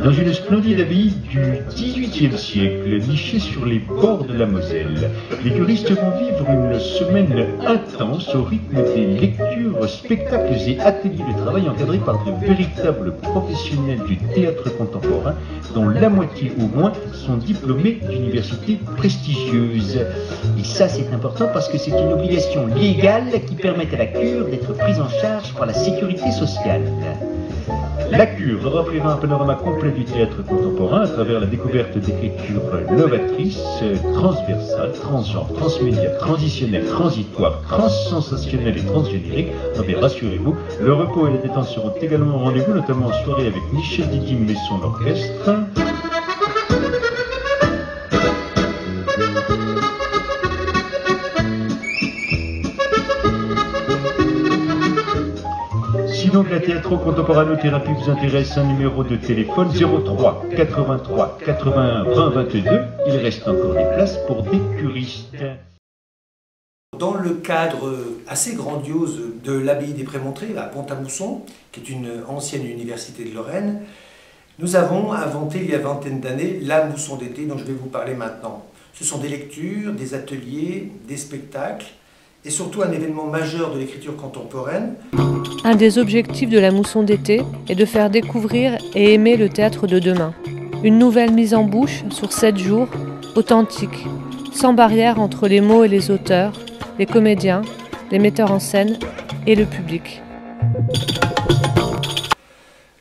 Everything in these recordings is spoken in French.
Dans une splendide abbaye du XVIIIe siècle, nichée sur les bords de la Moselle, les curistes vont vivre une semaine intense au rythme des lectures, spectacles et ateliers de travail encadrés par de véritables professionnels du théâtre contemporain, dont la moitié au moins sont diplômés d'universités prestigieuses. Et ça, c'est important parce que c'est une obligation légale qui permet à la cure d'être prise en charge par la sécurité sociale. La cure offrira un panorama complet du théâtre contemporain à travers la découverte d'écritures novatrices, transversales, transgenres, transmédia, transitionnelles, transitoires, transsensationnelles et transgénériques. Mais rassurez-vous, le repos et la détente seront également au rendez-vous, notamment en soirée avec Michel Didim et son orchestre. Si donc la théâtro-contemporanothérapie vous intéresse, un numéro de téléphone 03 83 81 20 22. Il reste encore des places pour des curistes. Dans le cadre assez grandiose de l'abbaye des Prémontrés à Pont-à-Mousson, qui est une ancienne université de Lorraine, nous avons inventé il y a vingtaine d'années la mousson d'été dont je vais vous parler maintenant. Ce sont des lectures, des ateliers, des spectacles et surtout un événement majeur de l'écriture contemporaine. Un des objectifs de la mousson d'été est de faire découvrir et aimer le théâtre de demain. Une nouvelle mise en bouche sur 7 jours, authentique, sans barrière entre les mots et les auteurs, les comédiens, les metteurs en scène et le public.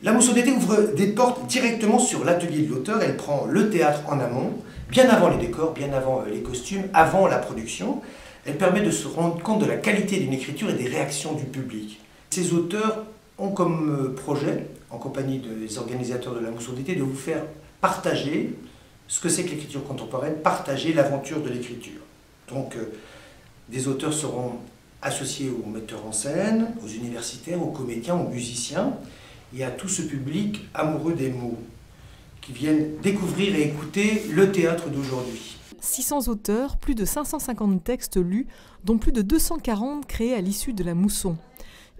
La mousson d'été ouvre des portes directement sur l'atelier de l'auteur. Elle prend le théâtre en amont, bien avant les décors, bien avant les costumes, avant la production. Elle permet de se rendre compte de la qualité d'une écriture et des réactions du public. Ces auteurs ont comme projet, en compagnie des organisateurs de la mousson d'été, de vous faire partager ce que c'est que l'écriture contemporaine, partager l'aventure de l'écriture. Donc, des auteurs seront associés aux metteurs en scène, aux universitaires, aux comédiens, aux musiciens et à tout ce public amoureux des mots qui viennent découvrir et écouter le théâtre d'aujourd'hui. 600 auteurs, plus de 550 textes lus, dont plus de 240 créés à l'issue de la mousson.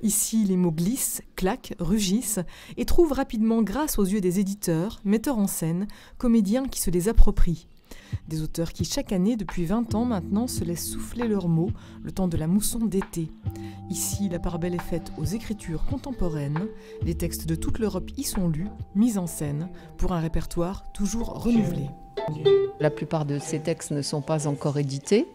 Ici, les mots glissent, claquent, rugissent et trouvent rapidement grâce aux yeux des éditeurs, metteurs en scène, comédiens qui se les approprient. Des auteurs qui, chaque année, depuis 20 ans maintenant, se laissent souffler leurs mots le temps de la mousson d'été. Ici, la part belle est faite aux écritures contemporaines. Les textes de toute l'Europe y sont lus, mis en scène, pour un répertoire toujours renouvelé. La plupart de ces textes ne sont pas encore édités.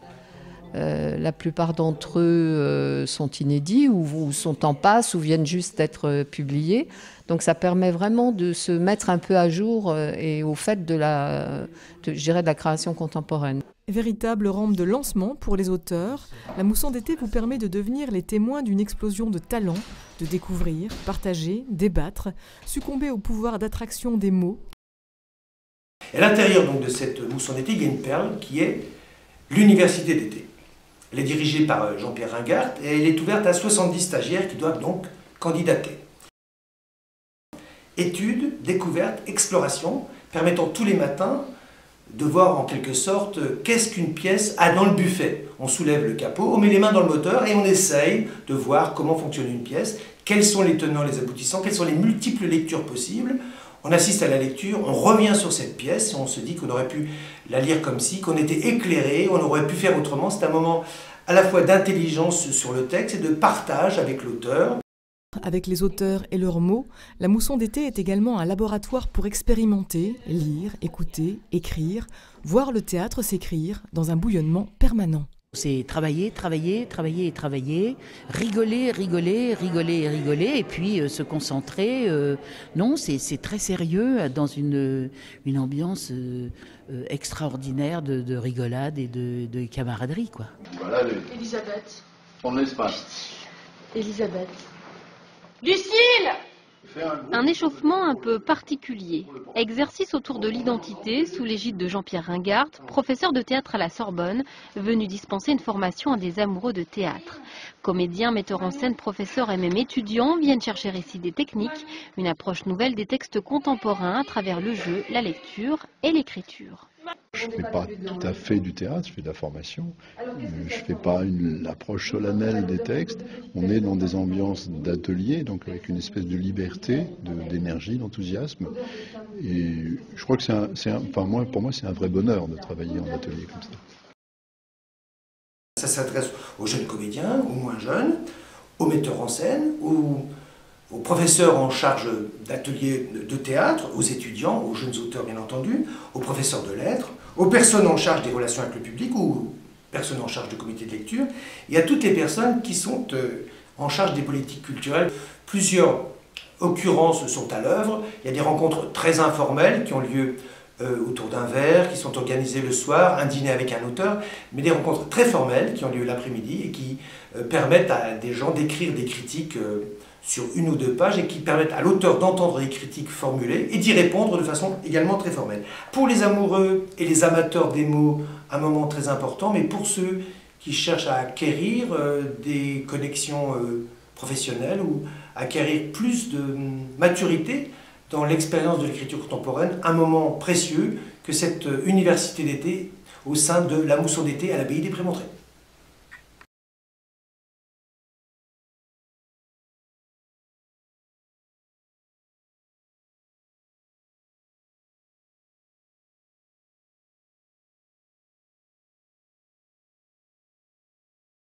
La plupart d'entre eux sont inédits ou sont en passe ou viennent juste d'être publiés. Donc ça permet vraiment de se mettre un peu à jour et au fait de la création contemporaine. Véritable rampe de lancement pour les auteurs, la mousson d'été vous permet de devenir les témoins d'une explosion de talents, de découvrir, partager, débattre, succomber au pouvoir d'attraction des mots. Et à l'intérieur donc de cette mousson d'été, il y a une perle qui est l'université d'été. Elle est dirigée par Jean-Pierre Ringart et elle est ouverte à 70 stagiaires qui doivent donc candidater. Études, découvertes, explorations, permettant tous les matins de voir en quelque sorte qu'est-ce qu'une pièce a dans le buffet. On soulève le capot, on met les mains dans le moteur et on essaye de voir comment fonctionne une pièce, quels sont les tenants, les aboutissants, quelles sont les multiples lectures possibles. On assiste à la lecture, on revient sur cette pièce et on se dit qu'on aurait pu la lire comme ci, qu'on était éclairé, on aurait pu faire autrement. C'est un moment à la fois d'intelligence sur le texte et de partage avec l'auteur. Avec les auteurs et leurs mots, la mousson d'été est également un laboratoire pour expérimenter, lire, écouter, écrire, voir le théâtre s'écrire dans un bouillonnement permanent. C'est travailler, travailler, travailler et travailler, rigoler, rigoler, rigoler et rigoler, et puis se concentrer. Non, c'est très sérieux dans une ambiance extraordinaire de rigolade et de camaraderie, quoi. Voilà Elisabeth. ton espace. Elisabeth. Lucille! Un échauffement un peu particulier. Exercice autour de l'identité sous l'égide de Jean-Pierre Ringart, professeur de théâtre à la Sorbonne, venu dispenser une formation à des amoureux de théâtre. Comédiens, metteurs en scène, professeurs et même étudiants viennent chercher ici des techniques, une approche nouvelle des textes contemporains à travers le jeu, la lecture et l'écriture. Je ne fais pas tout à fait du théâtre, je fais de la formation. Je ne fais pas l'approche solennelle des textes. On est dans des ambiances d'atelier, donc avec une espèce de liberté, d'énergie, d'enthousiasme. Et je crois que pour moi, c'est un vrai bonheur de travailler en atelier comme ça. Ça s'adresse aux jeunes comédiens, aux moins jeunes, aux metteurs en scène, aux professeurs en charge d'ateliers de théâtre, aux étudiants, aux jeunes auteurs bien entendu, aux professeurs de lettres, aux personnes en charge des relations avec le public ou aux personnes en charge de comités de lecture, et à toutes les personnes qui sont en charge des politiques culturelles. Plusieurs occurrences sont à l'œuvre. Il y a des rencontres très informelles qui ont lieu autour d'un verre, qui sont organisées le soir, un dîner avec un auteur, mais des rencontres très formelles qui ont lieu l'après-midi et qui permettent à des gens d'écrire des critiques sur 1 ou 2 pages et qui permettent à l'auteur d'entendre des critiques formulées et d'y répondre de façon également très formelle. Pour les amoureux et les amateurs des mots, un moment très important, mais pour ceux qui cherchent à acquérir des connexions professionnelles ou acquérir plus de maturité dans l'expérience de l'écriture contemporaine, un moment précieux que cette université d'été au sein de la mousson d'été à l'abbaye des Prémontrés.